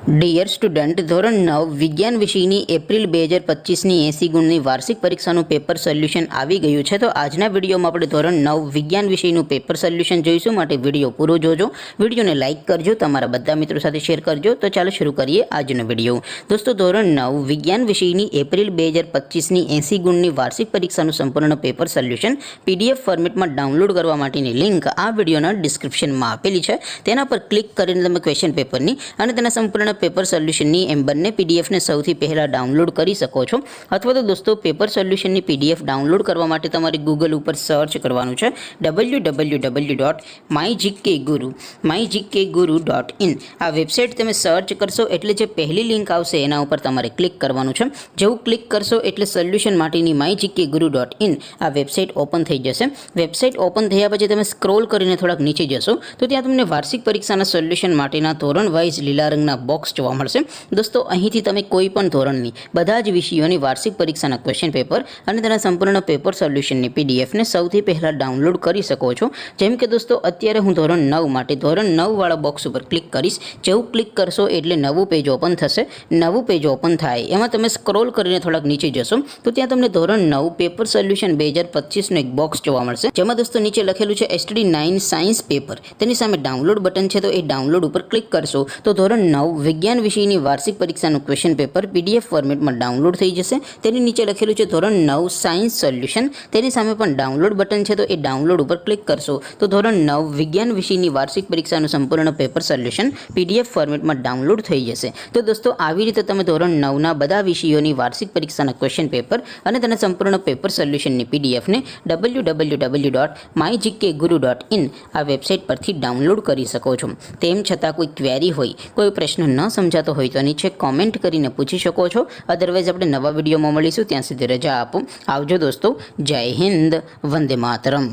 Dear student, ધોરણ 9 વિજ્ઞાન વિષયની એપ્રિલ 2025ની 80 ગુણની વાર્ષિક પરીક્ષાનું પેપર સોલ્યુશન આવી ગયું છે. તો આજના વિડીયોમાં આપણે ધોરણ 9 વિજ્ઞાન વિષયનું પેપર સોલ્યુશન જોઈશું. માટે વિડીયો પૂરો જોજો, વિડીયોને લાઇક કરજો, તમારા બધા મિત્રો સાથે શેર કરજો. તો ચાલો શરૂ કરીએ આજનો વિડીયો. દોસ્તો, ધોરણ 9 વિજ્ઞાન વિષયની એપ્રિલ 2025ની 80 ગુણની વાર્ષિક પરીક્ષાનું સંપૂર્ણ પેપર સોલ્યુશન PDF ફોર્મેટમાં ડાઉનલોડ કરવા માટેની લિંક આ વિડીયોના ડિસ્ક્રિપ્શનમાં આપેલી છે. તેના પર ક્લિક કરીને તમે ક્વેશ્ચન પેપરની અને તેના સંપૂર્ણ પેપર સોલ્યુશનની એમ બંને PDFને સૌથી પહેલાં ડાઉનલોડ કરી શકો છો. અથવા તો દોસ્તો, પેપર સોલ્યુશનની PDF ડાઉનલોડ કરવા માટે તમારે ગૂગલ ઉપર સર્ચ કરવાનું છે www.mygkguru.in. આ વેબસાઇટ તમે સર્ચ કરશો એટલે જે પહેલી લિંક આવશે એના ઉપર તમારે ક્લિક કરવાનું છે. જેવું ક્લિક કરશો એટલે સોલ્યુશન માટેની mygkguru.in આ વેબસાઇટ ઓપન થઈ જશે. વેબસાઇટ ઓપન થયા પછી તમે સ્ક્રોલ કરીને થોડાક નીચે જશો તો ત્યાં તમને વાર્ષિક પરીક્ષાના સોલ્યુશન માટેના ધોરણ વાઇઝ લીલા રંગના બોક્સ જોવા મળશે. દોસ્તો, અહીંથી તમે કોઈ પણ ધોરણની બધા જ વિષયોની વાર્ષિક પરીક્ષાના ક્વેશ્ચન પેપર અને તેના સંપૂર્ણ પેપર સોલ્યુશનની PDFને સૌથી પહેલાં ડાઉનલોડ કરી શકો છો. જેમ કે દોસ્તો, અત્યારે હું ધોરણ 9 માટે ધોરણ 9 વાળા બોક્સ ઉપર ક્લિક કરીશ. જેવું ક્લિક કરશો એટલે નવું પેજ ઓપન થશે. નવું પેજ ઓપન થાય એમાં તમે સ્ક્રોલ કરીને થોડાક નીચે જશો તો ત્યાં તમને ધોરણ 9 પેપર સોલ્યુશન 2025નું એક બોક્સ જોવા મળશે. જેમાં દોસ્તો નીચે લખેલું છે STD9 સાયન્સ પેપર. તેની સામે ડાઉનલોડ બટન છે, તો એ ડાઉનલોડ ઉપર ક્લિક કરશો તો ધોરણ 9 વિજ્ઞાન વિષયની વાર્ષિક પરીક્ષાનું ક્વેશ્ચન પેપર PDF ફોર્મેટમાં ડાઉનલોડ થઈ જશે. તેની નીચે લખેલું છે ધોરણ 9 સાયન્સ સોલ્યુશન. તેની સામે પણ ડાઉનલોડ બટન છે, તો એ ડાઉનલોડ ઉપર ક્લિક કરશો તો ધોરણ 9 વિજ્ઞાન વિષયની વાર્ષિક પરીક્ષાનું સંપૂર્ણ પેપર સોલ્યુશન PDF ફોર્મેટમાં ડાઉનલોડ થઈ જશે. તો દોસ્તો, આવી રીતે તમે ધોરણ 9ના બધા વિષયોની વાર્ષિક પરીક્ષાના ક્વેશ્ચન પેપર અને તેના સંપૂર્ણ પેપર સોલ્યુશનની PDFને www.mygkguru.in આ વેબસાઇટ પરથી ડાઉનલોડ કરી શકો છો. તેમ છતાં કોઈ ક્વેરી હોય, કોઈ પ્રશ્ન ન સમજાતો હોય તો નીચે કોમેન્ટ કરીને પૂછી શકો છો. અદરવાઇઝ આપણે નવા વિડીયોમાં મળીશું. ત્યાં સુધી રજા આપો. આવજો દોસ્તો. જય હિન્દ. વંદે માતરમ.